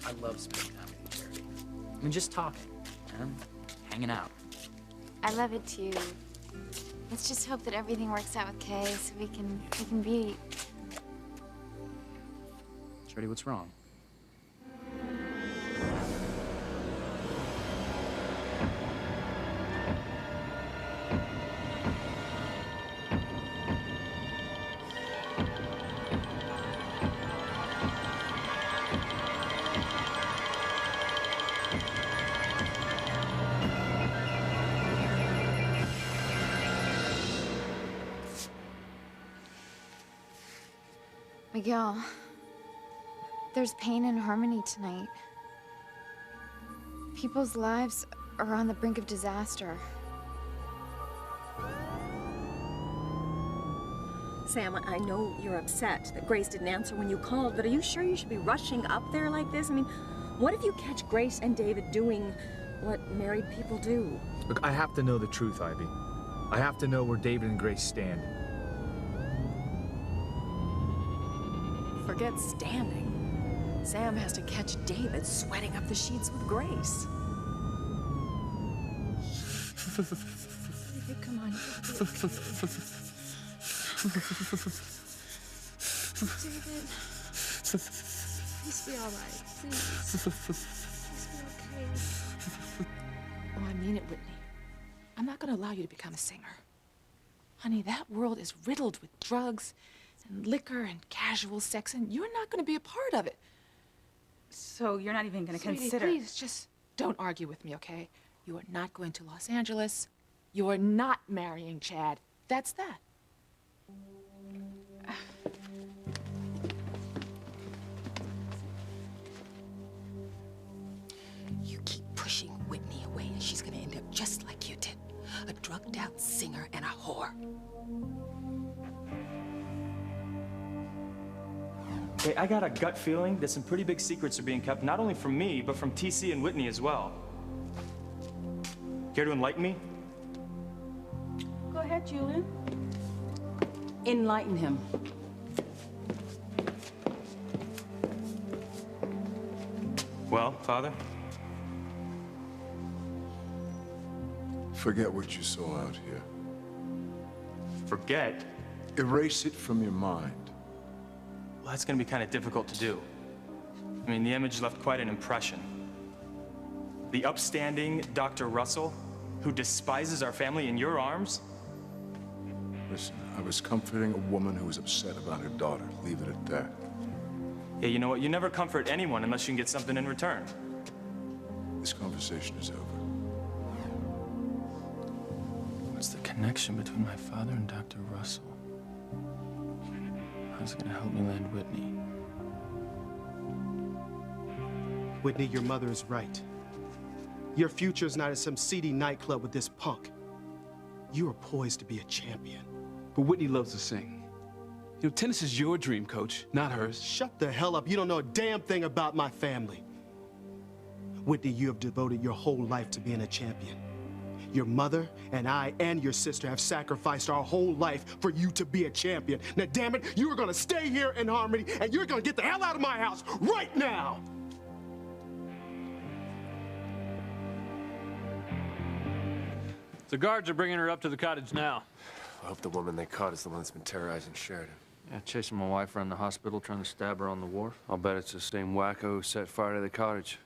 I love spending time with you, Charity. I mean, just talking, and hanging out. I love it too. Let's just hope that everything works out with Kay so we can be... Charity, what's wrong? Miguel, there's pain and harmony tonight. People's lives are on the brink of disaster. Sam, I know you're upset that Grace didn't answer when you called, but are you sure you should be rushing up there like this? I mean, what if you catch Grace and David doing what married people do? Look, I have to know the truth, Ivy. I have to know where David and Grace stand. Forget standing. Sam has to catch David sweating up the sheets with Grace. David, come on. David. Please be all right. Please. Please be okay. Oh, I mean it, Whitney. I'm not gonna allow you to become a singer. Honey, that world is riddled with drugs and liquor and casual sex, and you're not gonna be a part of it. So you're not even gonna Sweetie, consider... please, just don't argue with me, okay? You are not going to Los Angeles. You are not marrying Chad. That's that. You keep pushing Whitney away, and she's gonna end up just like you did. A drugged-out singer and a whore. Hey, I got a gut feeling that some pretty big secrets are being kept, not only from me, but from TC and Whitney as well. Care to enlighten me? Go ahead, Julian. Enlighten him. Well, Father? Forget what you saw out here. Forget? Erase it from your mind. Well, that's gonna be kind of difficult to do. I mean, the image left quite an impression. The upstanding Dr. Russell, who despises our family in your arms? Listen, I was comforting a woman who was upset about her daughter. Leave it at that. Yeah, you know what? You never comfort anyone unless you can get something in return. This conversation is over. What's the connection between my father and Dr. Russell? How's it gonna help me land Whitney? Whitney, your mother is right. Your future's not in some seedy nightclub with this punk. You are poised to be a champion. But Whitney loves to sing. You know, tennis is your dream, coach, not hers. Shut the hell up. You don't know a damn thing about my family. Whitney, you have devoted your whole life to being a champion. Your mother and I and your sister have sacrificed our whole life for you to be a champion. Now, damn it, you are gonna stay here in Harmony, and you're gonna get the hell out of my house right now! The guards are bringing her up to the cottage now. I hope the woman they caught is the one that's been terrorizing Sheridan. Yeah, chasing my wife around the hospital, trying to stab her on the wharf. I'll bet it's the same wacko who set fire to the cottage.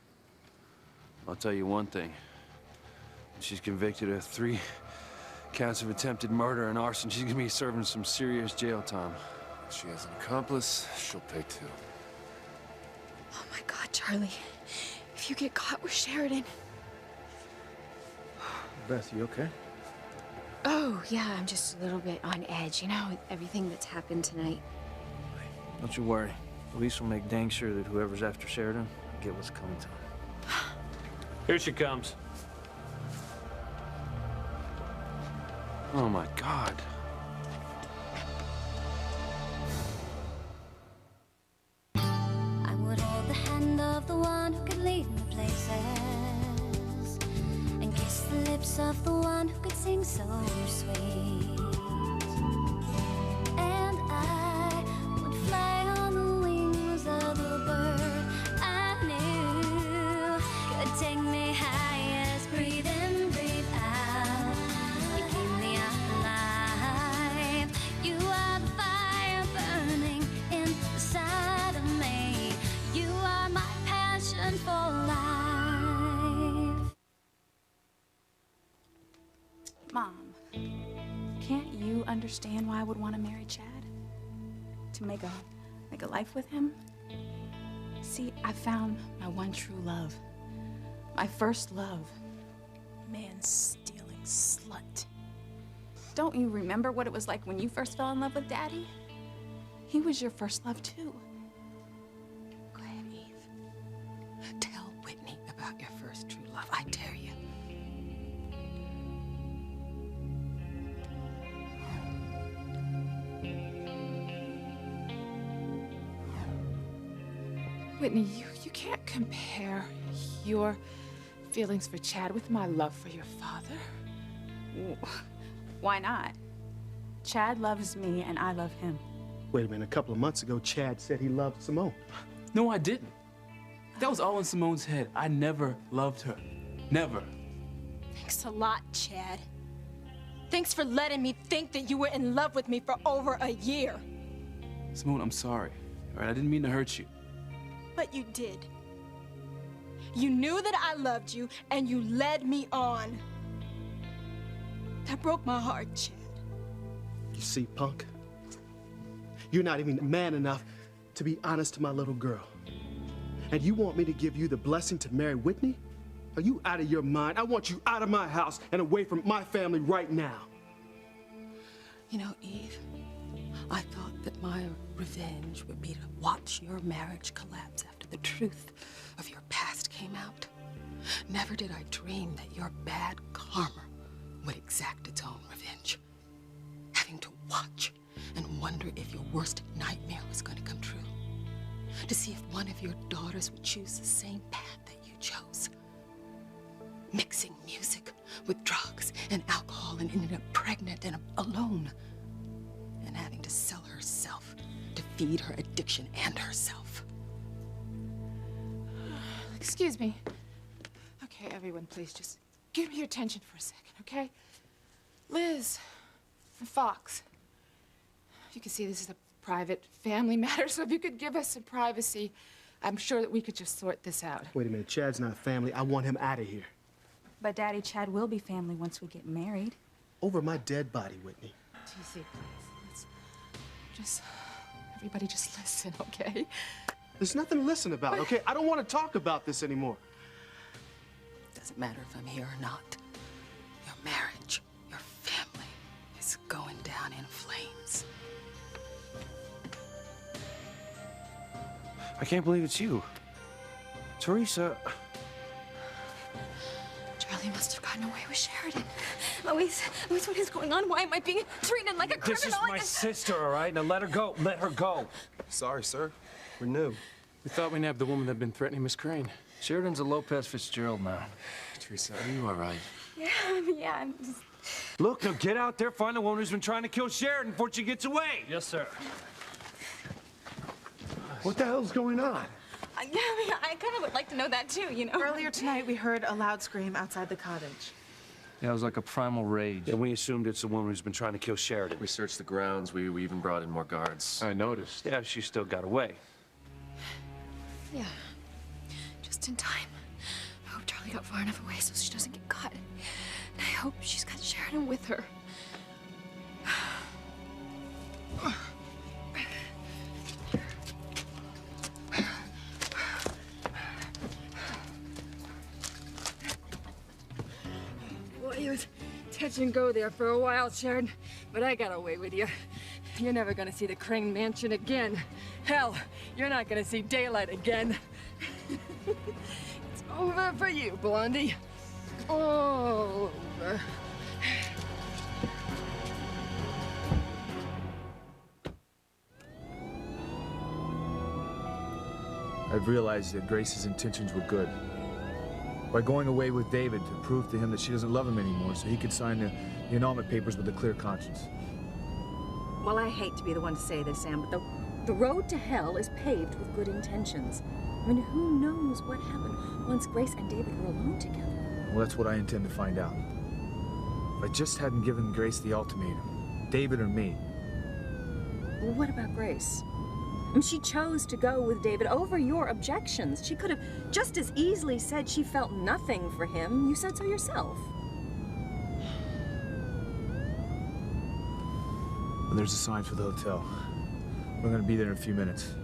I'll tell you one thing. She's convicted of 3 counts of attempted murder and arson. She's gonna be serving some serious jail time. If she has an accomplice, she'll pay too. Oh my God, Charlie. If you get caught with Sheridan... Beth, you okay? Oh, yeah, I'm just a little bit on edge, you know, with everything that's happened tonight. Don't you worry. Police will make dang sure that whoever's after Sheridan get what's coming to him. Here she comes. Oh my God. I would hold the hand of the one who could lead me places and kiss the lips of the one who could sing so sweet. And I would fly on the wings of the bird I knew. understand why I would want to marry Chad? To make a life with him? See, I found my one true love. My first love. Man-stealing slut. Don't you remember what it was like when you first fell in love with Daddy? He was your first love, too. Go ahead, Eve. Tell Whitney about your first true love. I dare you. Whitney, you can't compare your feelings for Chad with my love for your father. Why not? Chad loves me and I love him. Wait a minute, a couple of months ago, Chad said he loved Simone. No, I didn't. That was all in Simone's head. I never loved her. Never. Thanks a lot, Chad. Thanks for letting me think that you were in love with me for over a year. Simone, I'm sorry. All right, I didn't mean to hurt you. But you did. You knew that I loved you, and you led me on. That broke my heart, Chad. You see, punk? You're not even man enough to be honest to my little girl. And you want me to give you the blessing to marry Whitney? Are you out of your mind? I want you out of my house and away from my family right now. You know, Eve, I thought that my revenge would be to watch your marriage collapse after the truth of your past came out. Never did I dream that your bad karma would exact its own revenge. Having to watch and wonder if your worst nightmare was going to come true. To see if one of your daughters would choose the same path that you chose. Mixing music with drugs and alcohol and ended up pregnant and alone. And having to sell herself to feed her addiction and herself. Excuse me. Okay, everyone, please just give me your attention for a second, okay? Liz and Fox, you can see this is a private family matter, so if you could give us some privacy, I'm sure that we could just sort this out. Wait a minute, Chad's not family. I want him out of here. But Daddy, Chad will be family once we get married. Over my dead body, Whitney. TC, please, let's just, everybody just listen, okay? There's nothing to listen about, okay? I don't want to talk about this anymore. Doesn't matter if I'm here or not. Your marriage, your family is going down in flames. I can't believe it's you. Teresa. Charlie must have gotten away with Sheridan. Louise, what is going on? Why am I being treated like a criminal? This is my sister, all right? Now let her go. Let her go. Sorry, sir. We're new. We thought we nabbed the woman that'd been threatening Miss Crane. Sheridan's a Lopez Fitzgerald now. Teresa, are you all right? Yeah, I'm just... Look, now get out there, find the woman who's been trying to kill Sheridan before she gets away. Yes, sir. What the hell's going on? I kind of would like to know that too, you know? Earlier tonight, we heard a loud scream outside the cottage. Yeah, it was like a primal rage. And we assumed it's the woman who's been trying to kill Sheridan. We searched the grounds. We even brought in more guards. I noticed. Yeah, she still got away. Yeah, just in time. I hope Charlie got far enough away so she doesn't get caught. And I hope she's got Sheridan with her. Well, you was touch and go there for a while, Sheridan, but I got away with you. You're never gonna see the Crane Mansion again. Hell, you're not gonna see daylight again. It's over for you, Blondie. All over. I've realized that Grace's intentions were good. By going away with David to prove to him that she doesn't love him anymore so he could sign the annulment papers with a clear conscience. Well, I hate to be the one to say this, Sam, but the road to hell is paved with good intentions. I mean, who knows what happened once Grace and David were alone together? Well, that's what I intend to find out. If I just hadn't given Grace the ultimatum, David or me. Well, what about Grace? I mean, she chose to go with David over your objections. She could have just as easily said she felt nothing for him. You said so yourself. there's a sign for the hotel. We're gonna be there in a few minutes.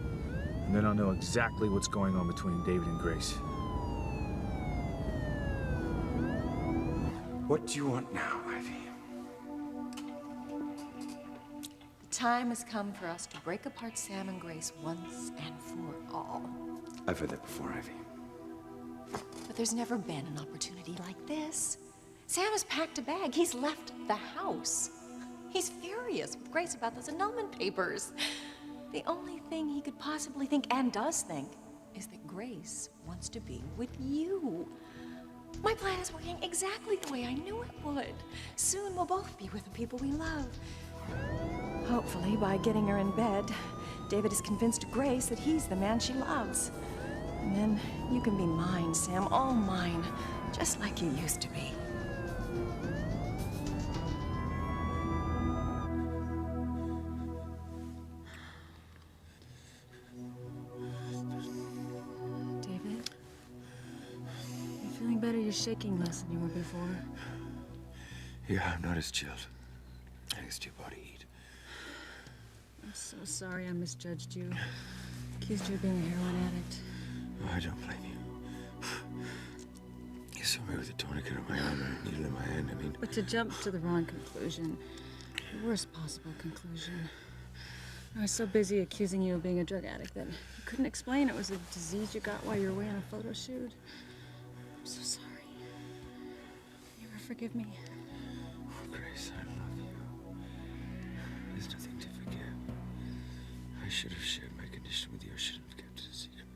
And then I'll know exactly what's going on between David and Grace. What do you want now, Ivy? The time has come for us to break apart Sam and Grace once and for all. I've heard that before, Ivy. But there's never been an opportunity like this. Sam has packed a bag. He's left the house. He's furious with Grace about those annulment papers. The only thing he could possibly think, and does think, is that Grace wants to be with you. My plan is working exactly the way I knew it would. Soon we'll both be with the people we love. Hopefully, by getting her in bed, David is convinced Grace that he's the man she loves. And then you can be mine, Sam, all mine, just like you used to be. David? You feeling better? You're shaking less than you were before. Yeah, I'm not as chilled. Thanks to your body heat. I'm so sorry I misjudged you. Accused you of being a heroin addict. Oh, I don't blame you. You saw me with a tourniquet on my arm and a needle in my hand. I mean... But to jump to the wrong conclusion, the worst possible conclusion. I was so busy accusing you of being a drug addict that you couldn't explain it was a disease you got while you were away on a photo shoot. I'm so sorry. You ever forgive me? Oh, Grace, I love you. There's nothing to forgive. I should have shared my condition with you. I should have kept it a secret.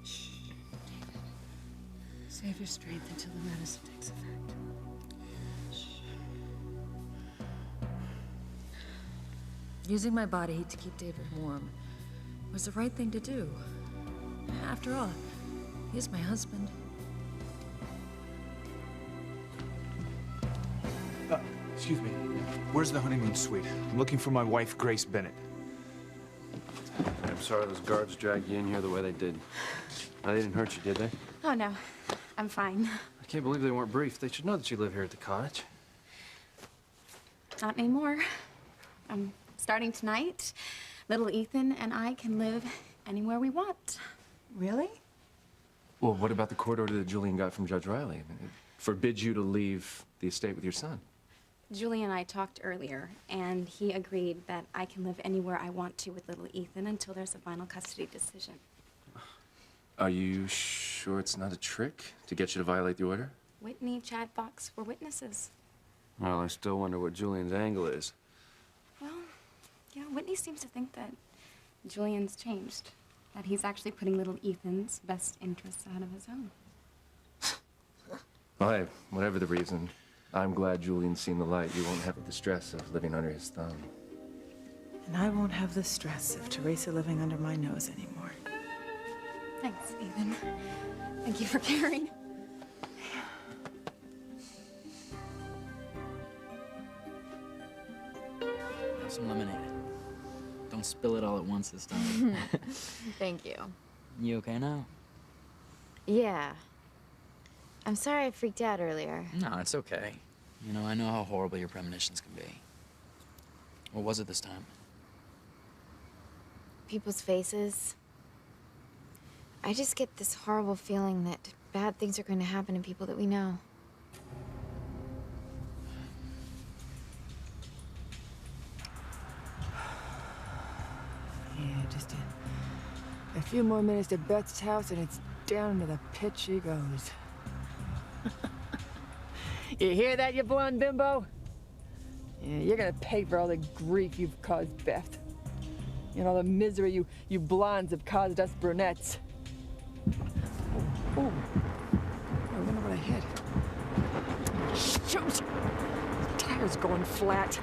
Shh, David. Save your strength until the medicine takes effect. Shh. Using my body heat to keep David warm was the right thing to do. After all, he is my husband. Excuse me. Where's the honeymoon suite? I'm looking for my wife, Grace Bennett. I'm sorry those guards dragged you in here the way they did. They didn't hurt you, did they? Oh, no. I'm fine. I can't believe they weren't briefed. They should know that you live here at the cottage. Not anymore. Starting tonight, little Ethan and I can live anywhere we want. Really? Well, what about the court order that Julian got from Judge Riley? I mean, it forbids you to leave the estate with your son. Julie and I talked earlier, and he agreed that I can live anywhere I want to with little Ethan until there's a final custody decision. Are you sure it's not a trick to get you to violate the order? Whitney, Chad, Fox were witnesses. Well, I still wonder what Julian's angle is. Well, yeah, Whitney seems to think that Julian's changed. That he's actually putting little Ethan's best interests ahead of his own. Well, hey, whatever the reason, I'm glad Julian's seen the light. You won't have the stress of living under his thumb. And I won't have the stress of Teresa living under my nose anymore. Thanks, Ethan. Thank you for caring. Have some lemonade. Don't spill it all at once this time. Thank you. You okay now? Yeah. I'm sorry I freaked out earlier. No, it's okay. You know, I know how horrible your premonitions can be. What was it this time? People's faces. I just get this horrible feeling that bad things are going to happen to people that we know. Yeah, just a few more minutes to Beth's house and it's down into the pit she goes. You hear that, you blonde bimbo? Yeah, you're gonna pay for all the grief you've caused Beth. And all the misery you blondes have caused us brunettes. Oh, I wonder what I hit. Shoot! The tire's going flat.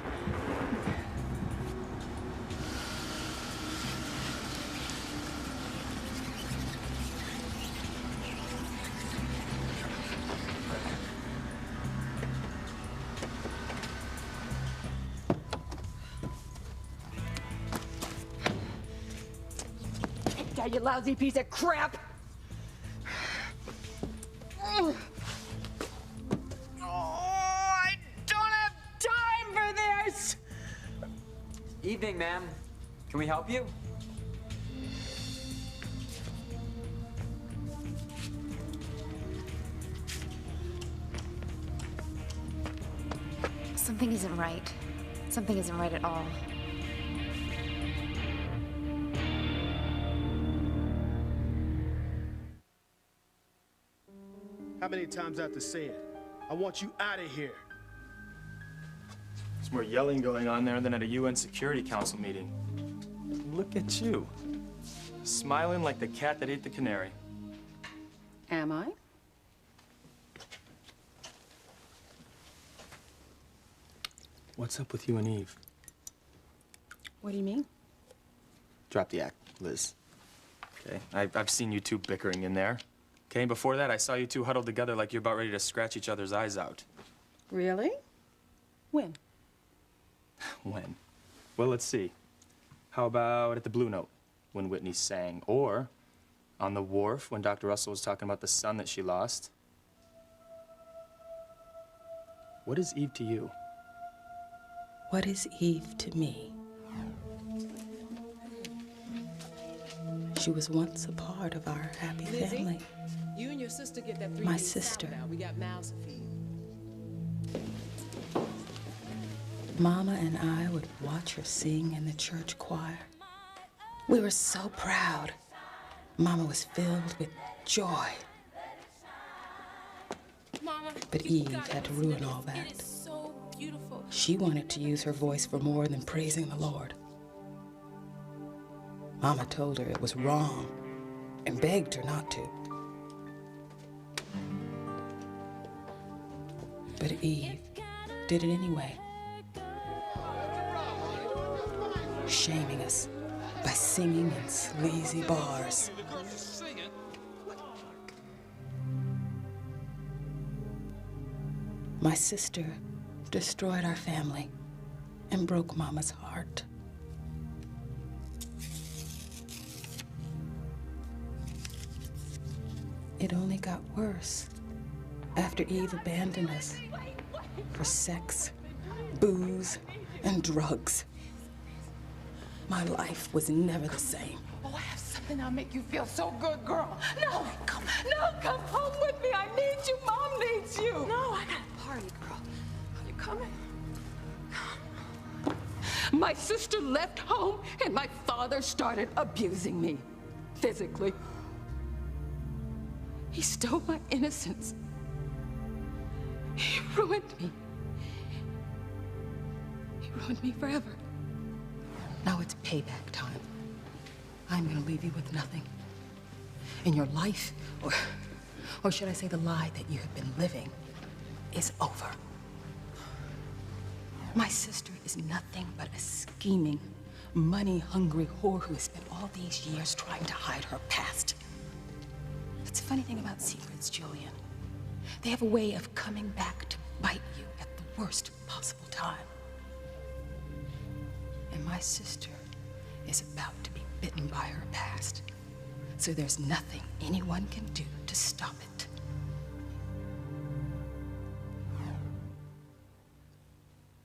You lousy piece of crap! Oh, I don't have time for this! Evening, ma'am. Can we help you? Something isn't right. Something isn't right at all. How many times I have to say it? I want you out of here. There's more yelling going on there than at a UN Security Council meeting. Look at you. Smiling like the cat that ate the canary. Am I? What's up with you and Eve? What do you mean? Drop the act, Liz. Okay, I've seen you two bickering in there. Okay, and before that, I saw you two huddled together like you're about ready to scratch each other's eyes out. Really? When? When? Well, let's see. How about at the Blue Note, when Whitney sang? Or on the wharf, when Dr. Russell was talking about the son that she lost? What is Eve to you? What is Eve to me? She was once a part of our happy Lizzie, family. you and your sister get that 3 My days sister. now. We got mouths to feed. Mama and I would watch her sing in the church choir. We were so proud. Mama was filled with joy. Mama, But Eve had to ruin all that. It is so beautiful. She wanted to use her voice for more than praising the Lord. Mama told her it was wrong and begged her not to. But Eve did it anyway, shaming us by singing in sleazy bars. My sister destroyed our family and broke Mama's heart. It only got worse after Eve abandoned us for sex, booze, and drugs. My life was never the same. Oh, I have something that'll make you feel so good, girl. No, come home with me. I need you. Mom needs you. No, I got a party, girl. Are you coming? My sister left home and my father started abusing me physically. He stole my innocence. He ruined me. He ruined me forever. Now it's payback time. I'm gonna leave you with nothing. And your life, or should I say the lie that you have been living, is over. My sister is nothing but a scheming, money-hungry whore who has spent all these years trying to hide her past. That's the funny thing about secrets, Julian. They have a way of coming back to bite you at the worst possible time. And my sister is about to be bitten by her past. So there's nothing anyone can do to stop it.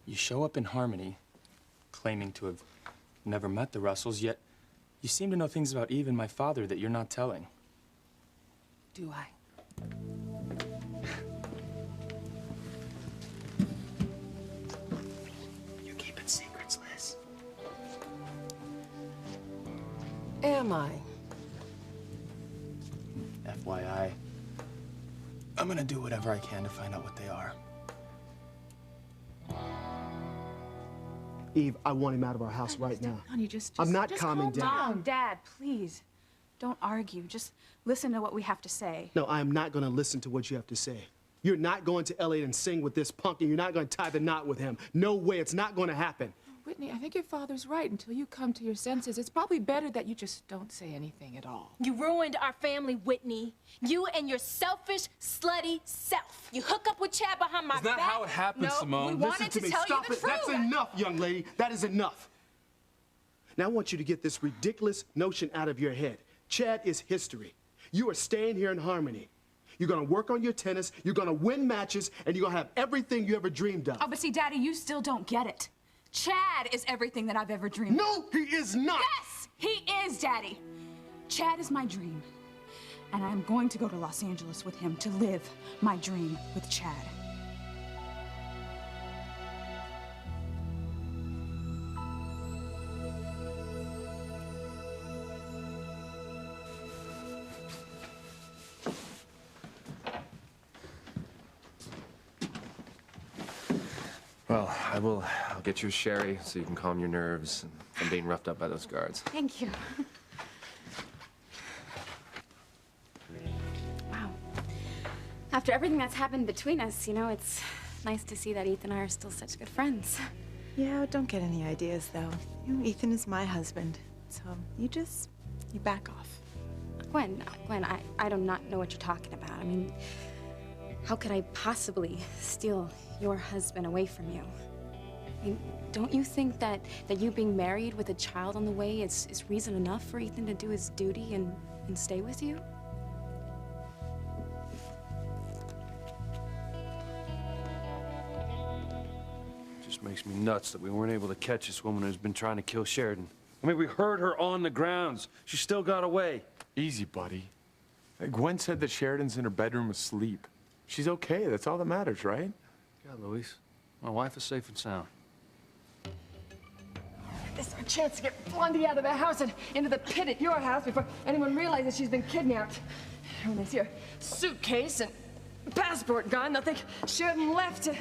You show up in Harmony, claiming to have never met the Russells, yet you seem to know things about Eve and my father that you're not telling. Do I? You're keeping secrets, Liz. Am I? FYI, I'm gonna do whatever I can to find out what they are. Eve, I want him out of our house right now. Honey, just I'm not just calming calm down. Dad, please. Don't argue. Just listen to what we have to say. No, I am not going to listen to what you have to say. You're not going to LA and sing with this punk, and you're not going to tie the knot with him. No way, it's not going to happen. Whitney, I think your father's right. Until you come to your senses, it's probably better that you just don't say anything at all. You ruined our family, Whitney. You and your selfish, slutty self. You hook up with Chad behind my back. Isn't that how it happened, no, Simone? We wanted Listen to me. tell Stop you the it. truth. That's enough, young lady. That is enough. Now I want you to get this ridiculous notion out of your head. Chad is history. You are staying here in Harmony. You're gonna work on your tennis, you're gonna win matches, and you're gonna have everything you ever dreamed of. Oh, but see, Daddy, you still don't get it. Chad is everything that I've ever dreamed of. No, he is not! Yes, he is, Daddy. Chad is my dream. And I'm going to go to Los Angeles with him to live my dream with Chad. Well, I'll get you a sherry so you can calm your nerves from being roughed up by those guards. Thank you. Wow. After everything that's happened between us, you know, it's nice to see that Ethan and I are still such good friends. Yeah, don't get any ideas, though. You know, Ethan is my husband, so you back off. Gwen, I do not know what you're talking about. I mean, how could I possibly steal your husband away from you? I mean, don't you think that you being married with a child on the way is reason enough for Ethan to do his duty and stay with you? Just makes me nuts that we weren't able to catch this woman who's been trying to kill Sheridan. I mean, we heard her on the grounds. She still got away. Easy, buddy. Gwen said that Sheridan's in her bedroom asleep. She's okay. That's all that matters, right? Yeah, Luis. My wife is safe and sound. This is our chance to get Blondie out of the house and into the pit at your house before anyone realizes she's been kidnapped. When they see her suitcase and passport gone, they'll think Sheridan left to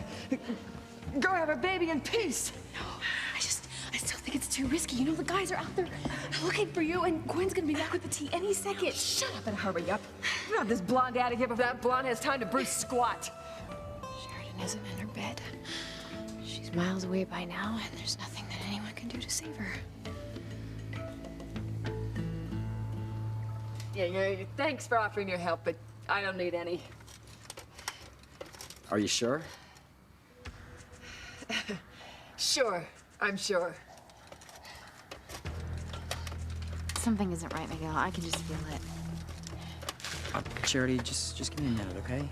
go have her baby in peace. No, I still think it's too risky. You know, the guys are out there looking for you, and Gwen's gonna be back with the tea any second. Shut up and hurry up. You have this blonde out of here before that blonde has time to brew squat. Sheridan isn't in her bed. She's miles away by now, and there's nothing that anyone can do to save her. Yeah, thanks for offering your help, but I don't need any. Are you sure? Sure, I'm sure. Something isn't right, Miguel. I can just feel it. Charity, just give me a minute, okay?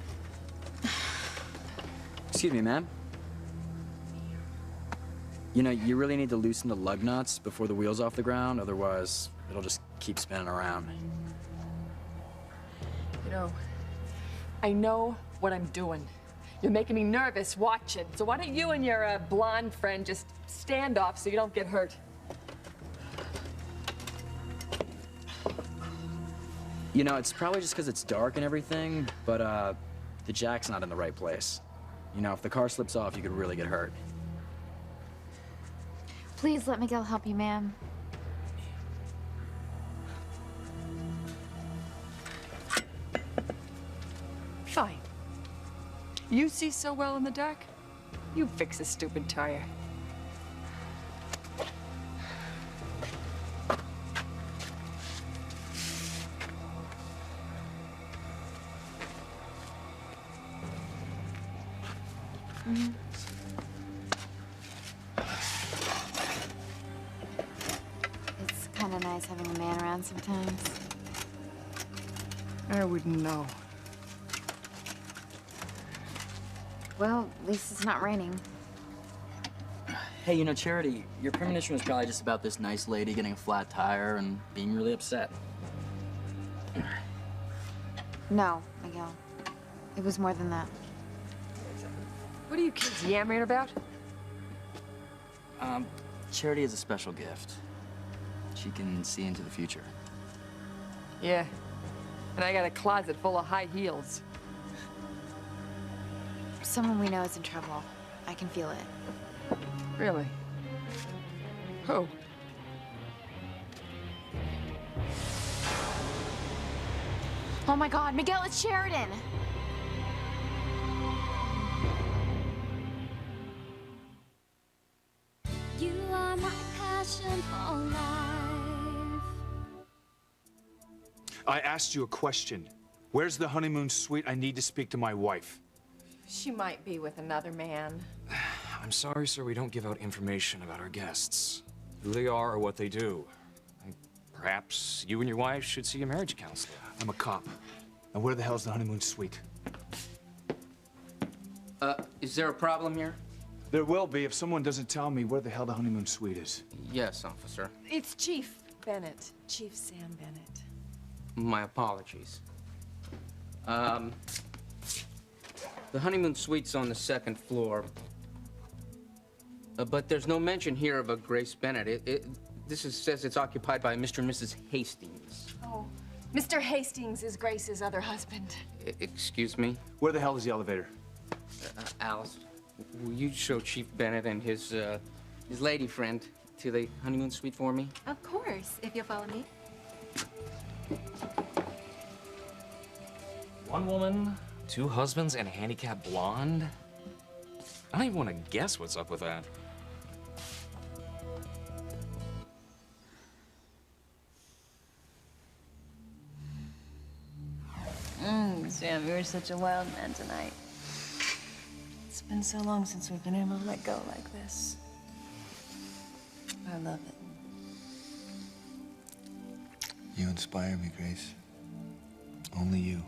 Excuse me, ma'am. You know, you really need to loosen the lug nuts before the wheel's off the ground, otherwise it'll just keep spinning around. You know, I know what I'm doing. You're making me nervous watching. So why don't you and your blonde friend just stand off so you don't get hurt? You know, it's probably just because it's dark and everything, but the jack's not in the right place. You know, if the car slips off, you could really get hurt. Please let Miguel help you, ma'am. Fine. You see so well in the dark? You fix a stupid tire. It's kind of nice having a man around sometimes. I wouldn't know. Well, at least it's not raining. Hey, you know, Charity, your premonition was probably just about this nice lady getting a flat tire and being really upset. No, Miguel. It was more than that. What are you kids yammering about? Charity is a special gift. She can see into the future. Yeah. And I got a closet full of high heels. Someone we know is in trouble. I can feel it. Really? Who? Oh my God, Miguel, it's Sheridan! You are my passion for life. I asked you a question. Where's the honeymoon suite? I need to speak to my wife. She might be with another man. I'm sorry, sir, we don't give out information about our guests. Who they are or what they do. Perhaps you and your wife should see a marriage counselor. I'm a cop. And where the hell's the honeymoon suite? Is there a problem here? There will be if someone doesn't tell me where the hell the honeymoon suite is. Yes, officer. It's Chief Bennett. Chief Sam Bennett. My apologies. The honeymoon suite's on the second floor. But there's no mention here of a Grace Bennett. Says it's occupied by Mr. and Mrs. Hastings. Oh, Mr. Hastings is Grace's other husband. Excuse me? Where the hell is the elevator? Alice, will you show Chief Bennett and his lady friend to the honeymoon suite for me? Of course, if you'll follow me. One woman, two husbands, and a handicapped blonde? I don't even want to guess what's up with that. Sam, you're such a wild man tonight. It's been so long since we've been able to let go like this. I love it. You inspire me, Grace. Only you.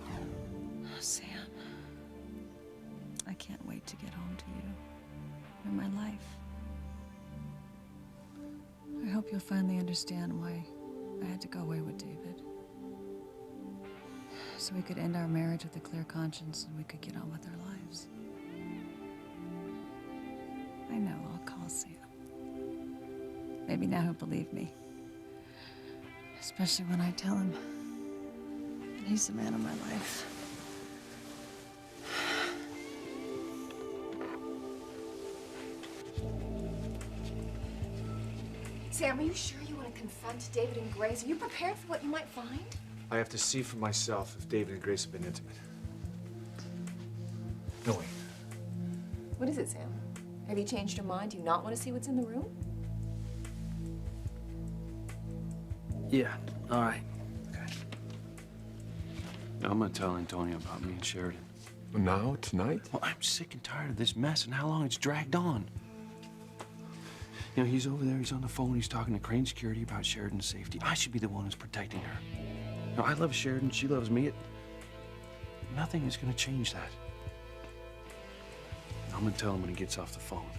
Oh, Sam. I can't wait to get home to you. You're my life. I hope you'll finally understand why I had to go away with David. So we could end our marriage with a clear conscience and we could get on with our lives. I know, I'll call Sam. Maybe now he'll believe me. Especially when I tell him that he's the man of my life. Sam, are you sure you want to confront David and Grace? Are you prepared for what you might find? I have to see for myself if David and Grace have been intimate. No, wait. What is it, Sam? Have you changed your mind? Do you not want to see what's in the room? Yeah, all right. I'm gonna tell Antonio about me and Sheridan. Now, tonight? Well, I'm sick and tired of this mess and how long it's dragged on. You know, he's over there, he's on the phone, he's talking to Crane Security about Sheridan's safety. I should be the one who's protecting her. You know, I love Sheridan, she loves me. Nothing is gonna change that. I'm gonna tell him when he gets off the phone.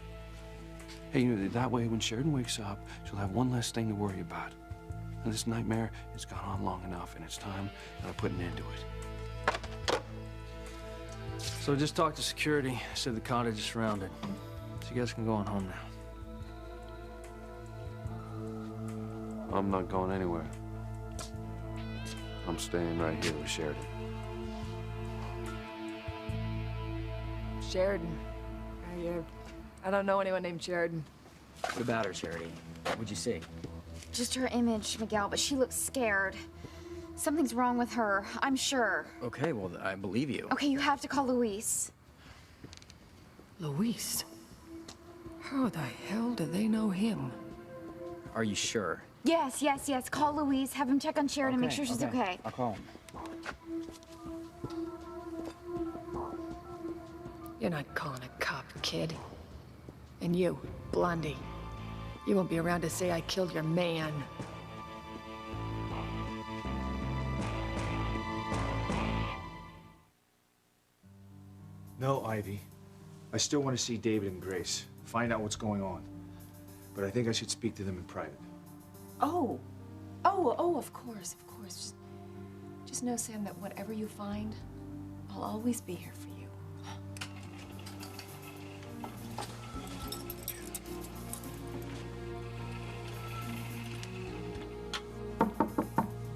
Hey, you know, that way when Sheridan wakes up, she'll have one less thing to worry about. And this nightmare has gone on long enough, and it's time that I put an end to it. So I just talked to security. Said the cottage is surrounded. So you guys can go on home now. I'm not going anywhere. I'm staying right here with Sheridan. Sheridan. I don't know anyone named Sheridan. What about her, Charity? What'd you see? Just her image, Miguel, but she looks scared. Something's wrong with her, I'm sure. Okay, well, I believe you. Okay, you have to call Luis. Luis? How the hell do they know him? Are you sure? Yes, yes, yes. Call Luis. Have him check on Sheridan, make sure she's okay. I'll call him. You're not calling a cop, kid. And you, Blondie, you won't be around to say I killed your man. No, Ivy. I still want to see David and Grace. Find out what's going on. But I think I should speak to them in private. Oh, of course, of course. Just know, Sam, that whatever you find, I'll always be here for you.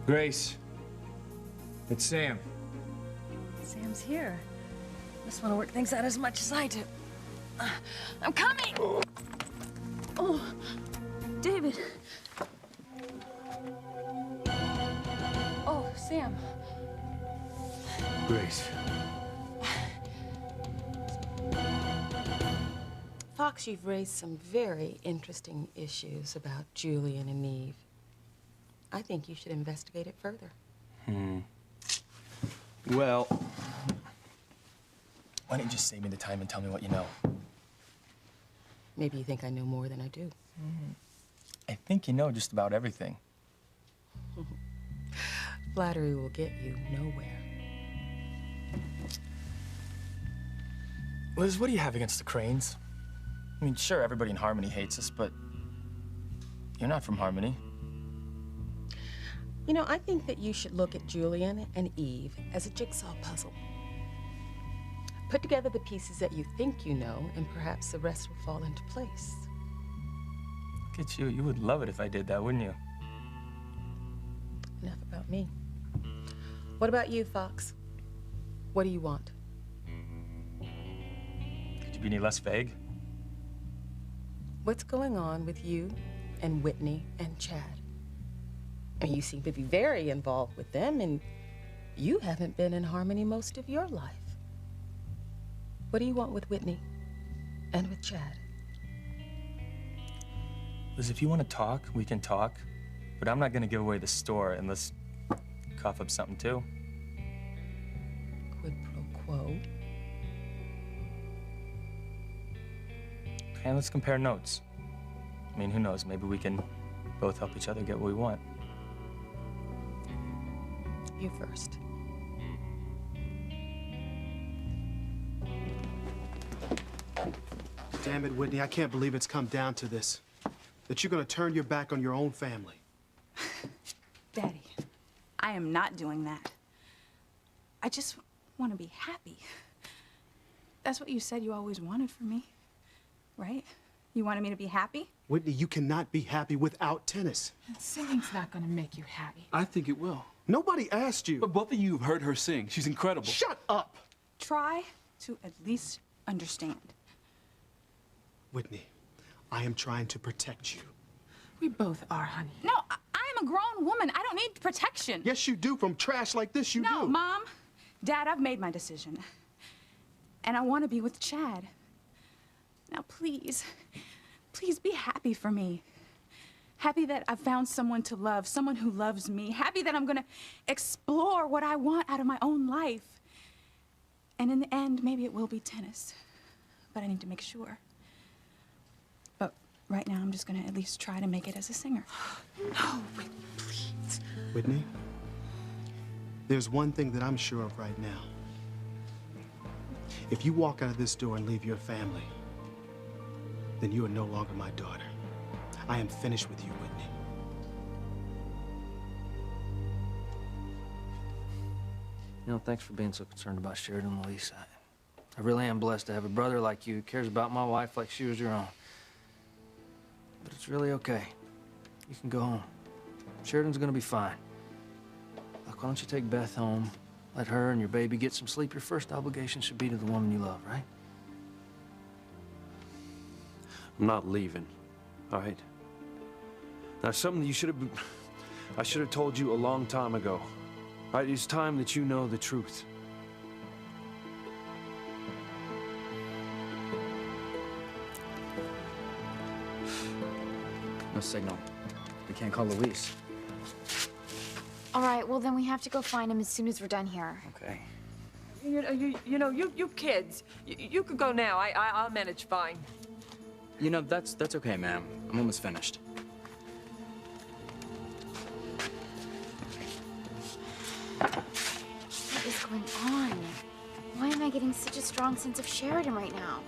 Grace. It's Sam. Sam's here. Must want to work things out as much as I do. I'm coming! Oh, David. Oh, Sam. Grace. Fox, you've raised some very interesting issues about Julian and Eve. I think you should investigate it further. Well, why don't you just save me the time and tell me what you know? Maybe you think I know more than I do. I think you know just about everything. Flattery will get you nowhere. Liz, what do you have against the Cranes? I mean, sure, everybody in Harmony hates us, but you're not from Harmony. You know, I think that you should look at Julian and Eve as a jigsaw puzzle. Put together the pieces that you think you know, and perhaps the rest will fall into place. Look at you. You would love it if I did that, wouldn't you? Enough about me. What about you, Fox? What do you want? Could you be any less vague? What's going on with you and Whitney and Chad? I mean, you seem to be very involved with them, and you haven't been in Harmony most of your life. What do you want with Whitney and with Chad? Liz, if you want to talk, we can talk, but I'm not going to give away the store unless you cough up something too. Quid pro quo. Okay, let's compare notes. I mean, who knows? Maybe we can both help each other get what we want. You first. Damn it, Whitney, I can't believe it's come down to this. That you're gonna turn your back on your own family. Daddy, I am not doing that. I just want to be happy. That's what you said you always wanted for me, right? You wanted me to be happy? Whitney, you cannot be happy without tennis. Singing's not gonna make you happy. I think it will. Nobody asked you. But both of you have heard her sing. She's incredible. Shut up! Try to at least understand. Whitney, I am trying to protect you. We both are, honey. No, I'm a grown woman. I don't need protection. Yes, you do. From trash like this, you do. No, Mom, Dad, I've made my decision. And I want to be with Chad. Now, please, please be happy for me. Happy that I've found someone to love, someone who loves me. Happy that I'm gonna explore what I want out of my own life. And in the end, maybe it will be tennis. But I need to make sure. But right now, I'm just gonna at least try to make it as a singer. No, Whitney, please. Whitney, there's one thing that I'm sure of right now. If you walk out of this door and leave your family, then you are no longer my daughter. I am finished with you, Whitney. You know, thanks for being so concerned about Sheridan and Lisa. I really am blessed to have a brother like you who cares about my wife like she was your own. But it's really okay. You can go home. Sheridan's gonna be fine. Look, why don't you take Beth home? Let her and your baby get some sleep. Your first obligation should be to the woman you love, right? I'm not leaving, all right? Now, something you should have... I should have told you a long time ago. All right, it's time that you know the truth. No signal. We can't call Luis. All right, well, then we have to go find him as soon as we're done here. Okay. You kids, you could go now. I'll manage fine. You know, that's okay, ma'am. I'm almost finished. What is going on? Why am I getting such a strong sense of Sheridan right now?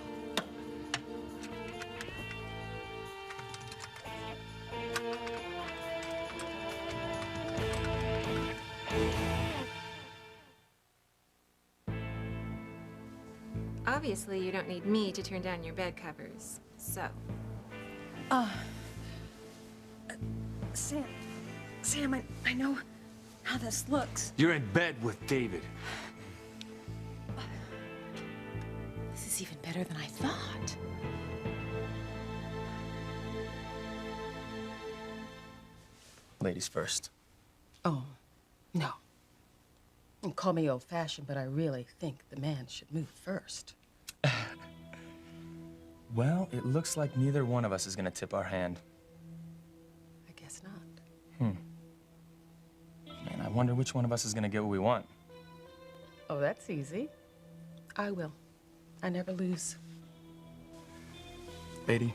Obviously, you don't need me to turn down your bed covers, so. Sam, I know how this looks. You're in bed with David. This is even better than I thought. Ladies first. Oh, no. And call me old-fashioned, but I really think the man should move first. Well, it looks like neither one of us is gonna tip our hand. I guess not. Man, I wonder which one of us is gonna get what we want. Oh, that's easy. I will. I never lose. Lady,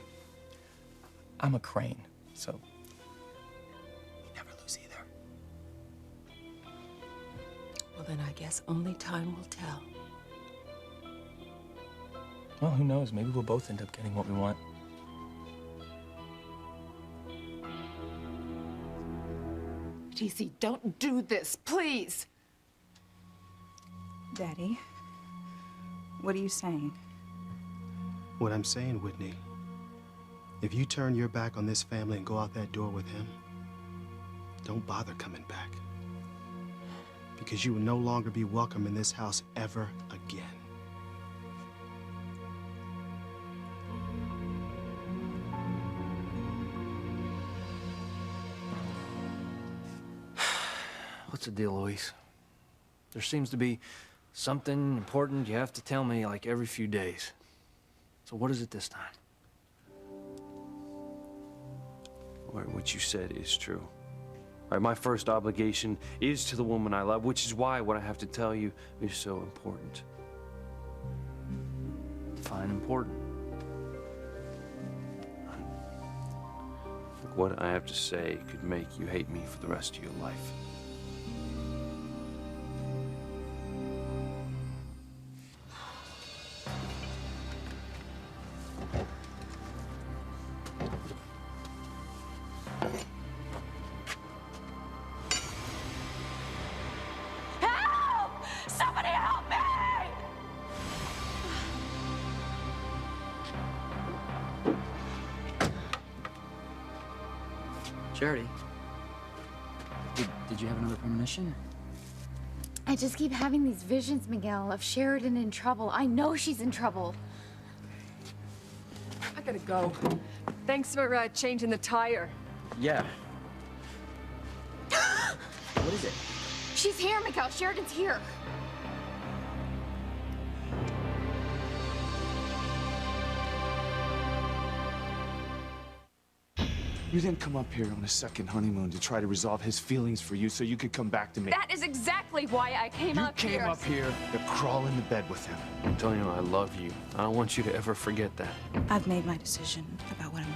I'm a crane, so you never lose either. Well, then I guess only time will tell. Well, who knows? Maybe we'll both end up getting what we want. TC, don't do this, please. Daddy, what are you saying? What I'm saying, Whitney, if you turn your back on this family and go out that door with him, don't bother coming back. Because you will no longer be welcome in this house ever again. What's the deal, Louise? There seems to be something important you have to tell me like every few days. So what is it this time? Well, what you said is true. All right, my first obligation is to the woman I love, which is why what I have to tell you is so important. Define important. Look, what I have to say could make you hate me for the rest of your life. Somebody help me! Charity, did you have another premonition? I just keep having these visions, Miguel, of Sheridan in trouble. I know she's in trouble. I gotta go. Thanks for changing the tire. Yeah. What is it? She's here, Miguel. Sheridan's here. You didn't come up here on a second honeymoon to try to resolve his feelings for you so you could come back to me. That is exactly why I came up here. You came up here to crawl into bed with him. I'm telling you, I love you. I don't want you to ever forget that. I've made my decision about what I'm